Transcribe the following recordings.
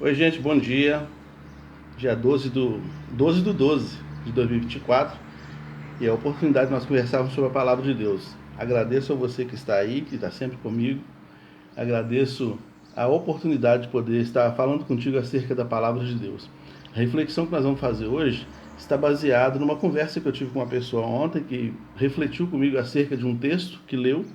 Oi, gente, bom dia. Dia 12 de 2024 e é a oportunidade de nós conversarmos sobre a palavra de Deus. Agradeço a você que está aí, que está sempre comigo. Agradeço a oportunidade de poder estar falando contigo acerca da palavra de Deus. A reflexão que nós vamos fazer hoje está baseada numa conversa que eu tive com uma pessoa ontem que refletiu comigo acerca de um texto que leu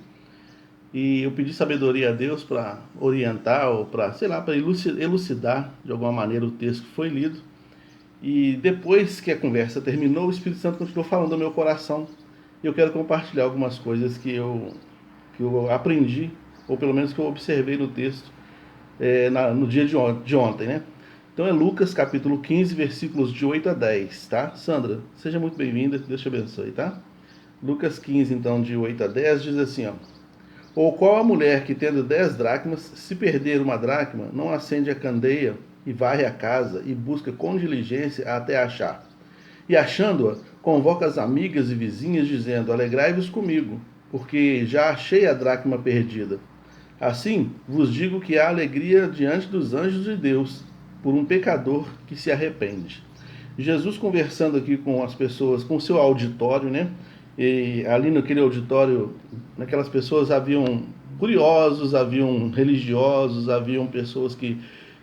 e eu pedi sabedoria a Deus para orientar ou para, sei lá, para elucidar de alguma maneira o texto que foi lido. E depois que a conversa terminou, o Espírito Santo continuou falando ao meu coração. E eu quero compartilhar algumas coisas que eu aprendi, ou pelo menos que eu observei no texto no dia de ontem, né? Então é Lucas capítulo 15, versículos de 8 a 10, tá? Sandra, seja muito bem-vinda, Deus te abençoe, tá? Lucas 15, então, de 8 a 10, diz assim, ó. Ou qual a mulher que, tendo 10 dracmas, se perder uma dracma, não acende a candeia e varre a casa e busca com diligência até achar? E achando-a, convoca as amigas e vizinhas, dizendo: Alegrai-vos comigo, porque já achei a dracma perdida. Assim vos digo que há alegria diante dos anjos de Deus por um pecador que se arrepende. Jesus conversando aqui com as pessoas, com o seu auditório, né? E ali naquele auditório, naquelas pessoas haviam curiosos, haviam religiosos, haviam pessoas que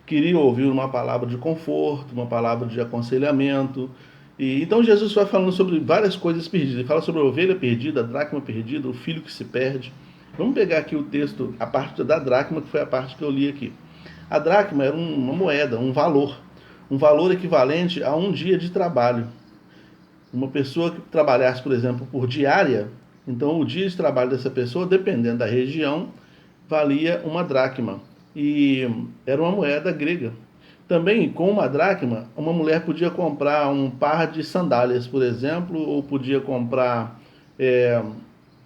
queriam ouvir uma palavra de conforto, uma palavra de aconselhamento. E então Jesus vai falando sobre várias coisas perdidas. Ele fala sobre a ovelha perdida, a dracma perdida, o filho que se perde. Vamos pegar aqui o texto, a parte da dracma, que foi a parte que eu li aqui. A dracma era uma moeda, um valor equivalente a um dia de trabalho. Uma pessoa que trabalhasse, por exemplo, por diária, então o dia de trabalho dessa pessoa, dependendo da região, valia uma dracma. E era uma moeda grega. Também, com uma dracma, uma mulher podia comprar um par de sandálias, por exemplo, ou podia comprar é,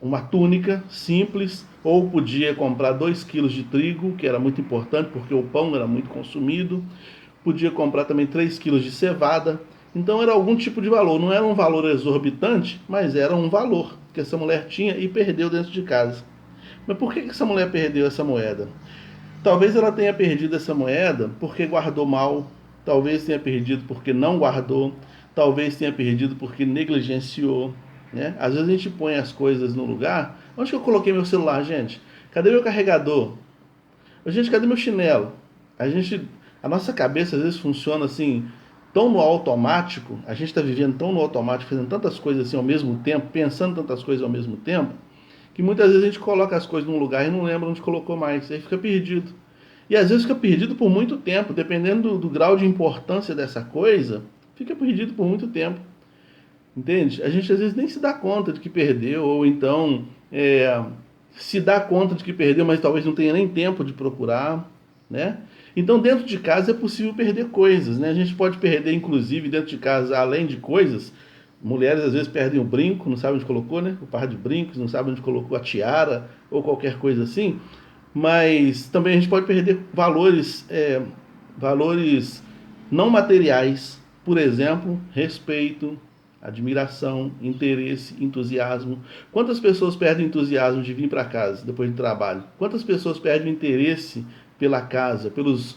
uma túnica simples, ou podia comprar 2 quilos de trigo, que era muito importante porque o pão era muito consumido, podia comprar também 3 quilos de cevada. Então era algum tipo de valor, não era um valor exorbitante, mas era um valor que essa mulher tinha e perdeu dentro de casa. Mas por que essa mulher perdeu essa moeda? Talvez ela tenha perdido essa moeda porque guardou mal, talvez tenha perdido porque não guardou, talvez tenha perdido porque negligenciou. Né? Às vezes a gente põe as coisas no lugar. Onde que eu coloquei meu celular, gente? Cadê meu carregador? Gente, cadê meu chinelo? A nossa cabeça às vezes funciona assim, tão no automático, a gente está vivendo tão no automático, fazendo tantas coisas assim ao mesmo tempo, pensando tantas coisas ao mesmo tempo, que muitas vezes a gente coloca as coisas num lugar e não lembra onde colocou mais, aí fica perdido. E às vezes fica perdido por muito tempo, dependendo do grau de importância dessa coisa, fica perdido por muito tempo. Entende? A gente às vezes nem se dá conta de que perdeu, ou então se dá conta de que perdeu, mas talvez não tenha nem tempo de procurar, né? Então dentro de casa é possível perder coisas, né? A gente pode perder, inclusive, dentro de casa, além de coisas, mulheres às vezes perdem o brinco, não sabem onde colocou, né? O par de brincos, não sabem onde colocou a tiara ou qualquer coisa assim. Mas também a gente pode perder valores não materiais, por exemplo, respeito, admiração, interesse, entusiasmo. Quantas pessoas perdem o entusiasmo de vir para casa depois do trabalho? Quantas pessoas perdem o interesse pela casa, pelos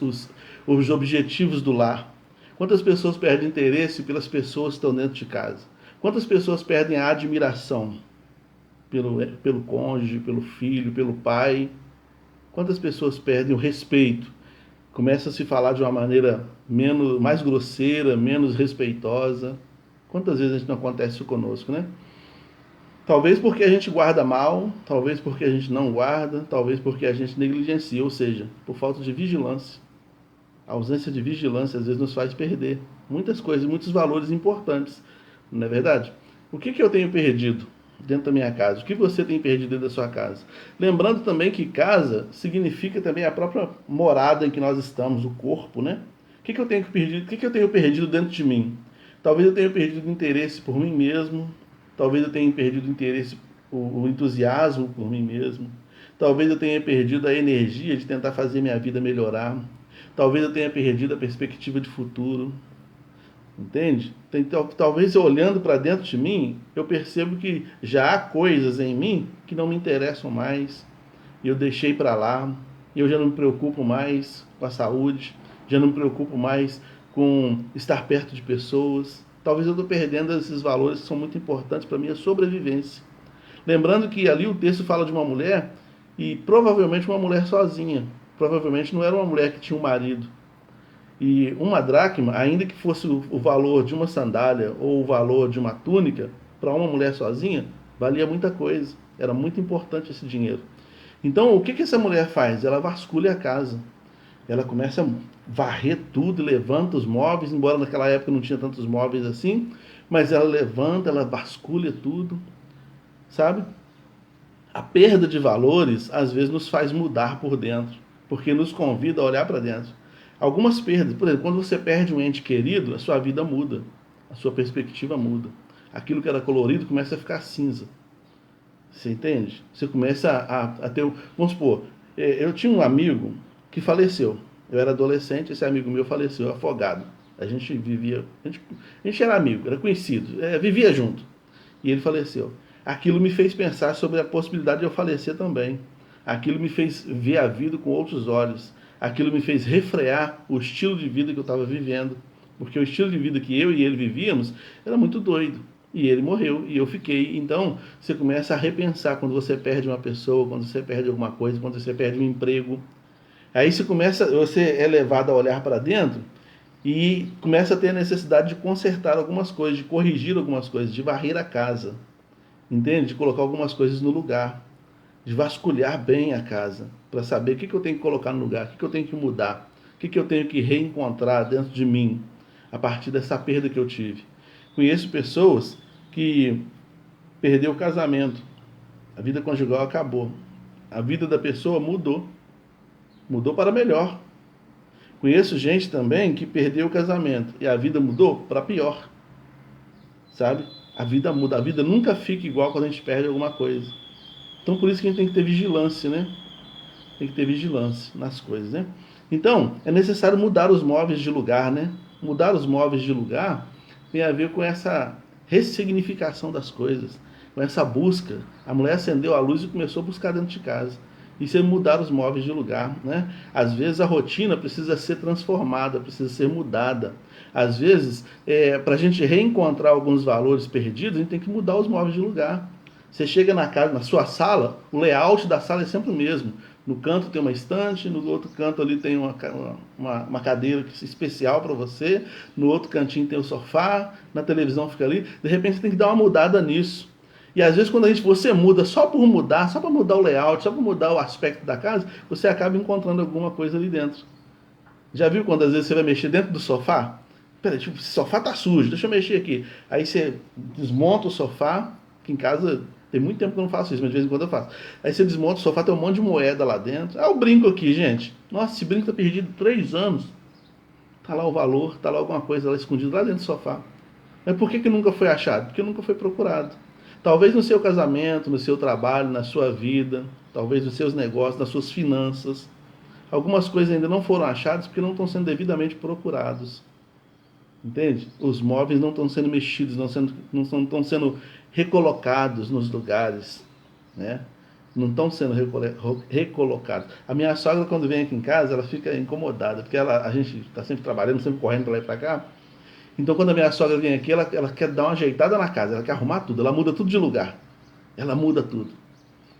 os objetivos do lar? Quantas pessoas perdem interesse pelas pessoas que estão dentro de casa? Quantas pessoas perdem a admiração pelo cônjuge, pelo filho, pelo pai? Quantas pessoas perdem o respeito? Começa a se falar de uma maneira mais grosseira, menos respeitosa. Quantas vezes isso não acontece isso conosco, né? Talvez porque a gente guarda mal, talvez porque a gente não guarda, talvez porque a gente negligencia, ou seja, por falta de vigilância. A ausência de vigilância às vezes nos faz perder muitas coisas, muitos valores importantes, não é verdade? O que eu tenho perdido dentro da minha casa? O que você tem perdido dentro da sua casa? Lembrando também que casa significa também a própria morada em que nós estamos, o corpo, né? Eu tenho perdido? O que eu tenho perdido dentro de mim? Talvez eu tenha perdido o interesse por mim mesmo, talvez eu tenha perdido o interesse, o entusiasmo por mim mesmo, talvez eu tenha perdido a energia de tentar fazer minha vida melhorar, talvez eu tenha perdido a perspectiva de futuro, entende? Talvez eu olhando para dentro de mim, eu percebo que já há coisas em mim que não me interessam mais, e eu deixei para lá, e eu já não me preocupo mais com a saúde, já não me preocupo mais com estar perto de pessoas. Talvez eu estou perdendo esses valores que são muito importantes para a minha sobrevivência. Lembrando que ali o texto fala de uma mulher, e provavelmente uma mulher sozinha. Provavelmente não era uma mulher que tinha um marido. E uma dracma, ainda que fosse o valor de uma sandália ou o valor de uma túnica, para uma mulher sozinha, valia muita coisa. Era muito importante esse dinheiro. Então, o que essa mulher faz? Ela vasculha a casa. Ela começa a varrer tudo, levanta os móveis, embora naquela época não tinha tantos móveis assim, mas ela levanta, ela vasculha tudo, sabe? A perda de valores, às vezes, nos faz mudar por dentro, porque nos convida a olhar para dentro. Algumas perdas, por exemplo, quando você perde um ente querido, a sua vida muda, a sua perspectiva muda. Aquilo que era colorido começa a ficar cinza. Você entende? Você começa a ter. Vamos supor, eu tinha um amigo que faleceu. Eu era adolescente, esse amigo meu faleceu, afogado. A gente vivia. A gente era amigo, era conhecido, vivia junto. E ele faleceu. Aquilo me fez pensar sobre a possibilidade de eu falecer também. Aquilo me fez ver a vida com outros olhos. Aquilo me fez refrear o estilo de vida que eu estava vivendo. Porque o estilo de vida que eu e ele vivíamos era muito doido. E ele morreu e eu fiquei. Então, você começa a repensar quando você perde uma pessoa, quando você perde alguma coisa, quando você perde um emprego. Aí você é levado a olhar para dentro e começa a ter a necessidade de consertar algumas coisas, de corrigir algumas coisas, de varrer a casa. Entende? De colocar algumas coisas no lugar. De vasculhar bem a casa. Para saber o que eu tenho que colocar no lugar, o que eu tenho que mudar, o que eu tenho que reencontrar dentro de mim, a partir dessa perda que eu tive. Conheço pessoas que perdeu o casamento, a vida conjugal acabou, a vida da pessoa mudou para melhor. Conheço gente também que perdeu o casamento e a vida mudou para pior, sabe? A vida muda, a vida nunca fica igual quando a gente perde alguma coisa. Então por isso que a gente tem que ter vigilância, né? Tem que ter vigilância nas coisas, né? Então, é necessário mudar os móveis de lugar, né? Mudar os móveis de lugar tem a ver com essa ressignificação das coisas, com essa busca. A mulher acendeu a luz e começou a buscar dentro de casa. Isso é mudar os móveis de lugar, né? Às vezes a rotina precisa ser transformada, precisa ser mudada. Às vezes, para a gente reencontrar alguns valores perdidos, a gente tem que mudar os móveis de lugar. Você chega na casa, na sua sala, o layout da sala é sempre o mesmo. No canto tem uma estante, no outro canto ali tem uma cadeira especial para você, no outro cantinho tem o sofá, na televisão fica ali. De repente você tem que dar uma mudada nisso. E às vezes quando você muda só por mudar, só para mudar o layout, só para mudar o aspecto da casa, você acaba encontrando alguma coisa ali dentro. Já viu quando às vezes você vai mexer dentro do sofá? Peraí, tipo, esse sofá tá sujo, deixa eu mexer aqui. Aí você desmonta o sofá, que em casa tem muito tempo que eu não faço isso, mas de vez em quando eu faço. Aí você desmonta o sofá, tem um monte de moeda lá dentro. Ah, o brinco aqui, gente. Nossa, esse brinco tá perdido 3 anos. Tá lá o valor, tá lá alguma coisa lá escondida lá dentro do sofá. Mas por que nunca foi achado? Porque nunca foi procurado. Talvez no seu casamento, no seu trabalho, na sua vida, talvez nos seus negócios, nas suas finanças. Algumas coisas ainda não foram achadas porque não estão sendo devidamente procurados. Entende? Os móveis não estão sendo mexidos, não estão sendo recolocados nos lugares, né? Não estão sendo recolocados. A minha sogra, quando vem aqui em casa, ela fica incomodada, porque a gente está sempre trabalhando, sempre correndo para lá e para cá. Então, quando a minha sogra vem aqui, ela quer dar uma ajeitada na casa, ela quer arrumar tudo, ela muda tudo de lugar. Ela muda tudo.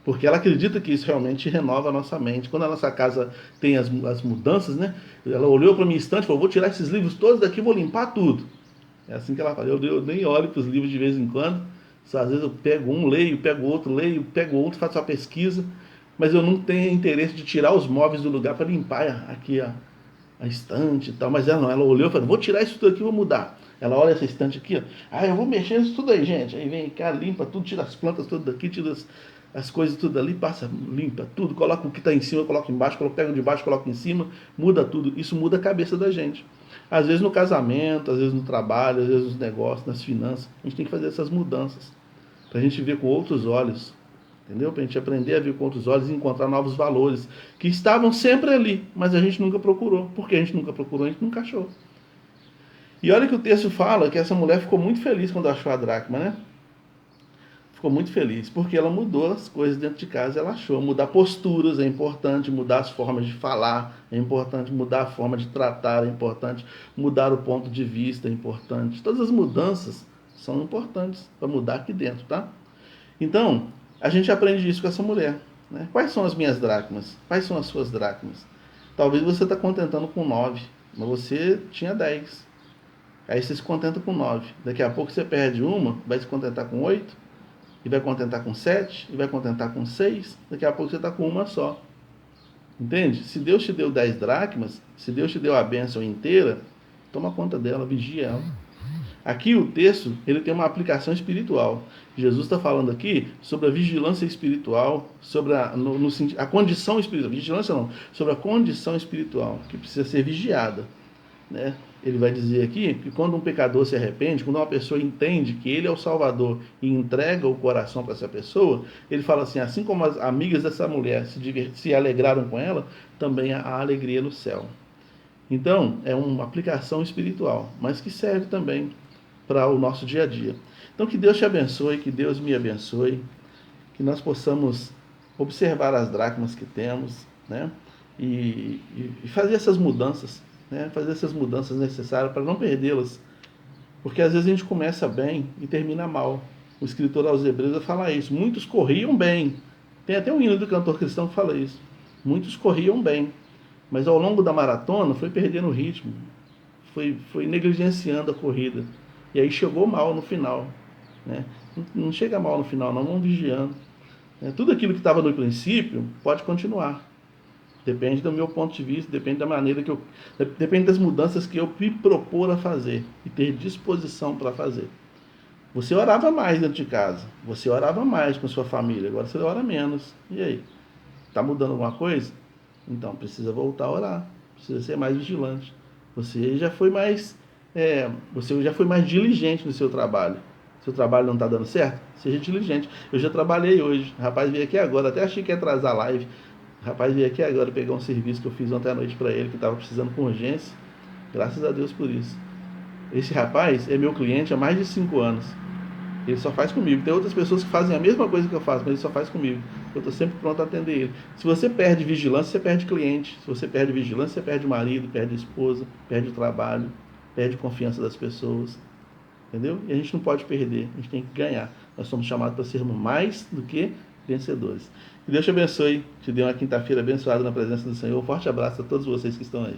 Porque ela acredita que isso realmente renova a nossa mente. Quando a nossa casa tem as mudanças, né? Ela olhou para a minha estante e falou, vou tirar esses livros todos daqui e vou limpar tudo. É assim que ela fala. Eu nem olho para os livros de vez em quando. Só, às vezes eu pego um, leio, pego outro, faço uma pesquisa. Mas eu não tenho interesse de tirar os móveis do lugar para limpar aqui a estante e tal. Mas ela não, ela olhou e falou, vou tirar isso tudo aqui e vou mudar. Ela olha essa estante aqui, ó. Ah, eu vou mexer isso tudo aí, gente. Aí vem cá, limpa tudo, tira as plantas tudo daqui, tira as coisas tudo ali, passa, limpa tudo, coloca o que está em cima, coloca embaixo, pega de baixo, coloca em cima, muda tudo. Isso muda a cabeça da gente. Às vezes no casamento, às vezes no trabalho, às vezes nos negócios, nas finanças. A gente tem que fazer essas mudanças para a gente ver com outros olhos, entendeu? Para a gente aprender a ver com outros olhos e encontrar novos valores que estavam sempre ali, mas a gente nunca procurou. Porque a gente nunca procurou, a gente nunca achou. E olha que o texto fala que essa mulher ficou muito feliz quando achou a dracma, né? ficou muito feliz, porque ela mudou as coisas dentro de casa, ela achou. Mudar posturas é importante, mudar as formas de falar é importante, mudar a forma de tratar é importante, mudar o ponto de vista é importante. Todas as mudanças são importantes para mudar aqui dentro, tá? Então, a gente aprende isso com essa mulher. Né? Quais são as minhas dracmas? Quais são as suas dracmas? Talvez você está contentando com 9, mas você tinha 10. Aí você se contenta com 9. Daqui a pouco você perde uma, vai se contentar com 8, e vai contentar com 7, e vai contentar com 6. Daqui a pouco você está com uma só. Entende? Se Deus te deu 10 dracmas, se Deus te deu a bênção inteira, toma conta dela, vigia ela. Aqui o texto ele tem uma aplicação espiritual. Jesus está falando aqui sobre a vigilância espiritual, sobre a condição espiritual. Vigilância não, sobre a condição espiritual, que precisa ser vigiada. Né? Ele vai dizer aqui que quando um pecador se arrepende, quando uma pessoa entende que ele é o Salvador e entrega o coração para essa pessoa, ele fala assim como as amigas dessa mulher se alegraram com ela, também há alegria no céu. Então, é uma aplicação espiritual, mas que serve também para o nosso dia a dia. Então, que Deus te abençoe, que Deus me abençoe, que nós possamos observar as dracmas que temos, né? E fazer essas mudanças, né? Fazer essas mudanças necessárias para não perdê-las, porque às vezes a gente começa bem e termina mal. O escritor aos Hebreus vai falar isso. Muitos corriam bem. Tem até um hino do cantor cristão que fala isso. Muitos corriam bem, mas ao longo da maratona foi perdendo o ritmo, foi negligenciando a corrida. E aí chegou mal no final. Né? Não chega mal no final, não, vamos vigiando. Tudo aquilo que estava no princípio pode continuar. Depende do meu ponto de vista, depende da maneira que depende das mudanças que eu me propor a fazer e ter disposição para fazer. Você orava mais dentro de casa, você orava mais com sua família, agora você ora menos. E aí? Está mudando alguma coisa? Então precisa voltar a orar, precisa ser mais vigilante. Você já foi mais diligente no seu trabalho. Seu trabalho não está dando certo? Seja diligente. Eu já trabalhei hoje. O rapaz veio aqui agora. Até achei que ia atrasar a live. O rapaz veio aqui agora pegar um serviço que eu fiz ontem à noite para ele, que estava precisando com urgência. Graças a Deus por isso. Esse rapaz é meu cliente há mais de 5 anos. Ele só faz comigo. Tem outras pessoas que fazem a mesma coisa que eu faço, mas ele só faz comigo. Eu estou sempre pronto a atender ele. Se você perde vigilância, você perde cliente. Se você perde vigilância, você perde marido, perde esposa, perde trabalho, perde confiança das pessoas. Entendeu? E a gente não pode perder, a gente tem que ganhar. Nós somos chamados para sermos mais do que vencedores. Que Deus te abençoe, te dê uma quinta-feira abençoada na presença do Senhor. Um forte abraço a todos vocês que estão aí.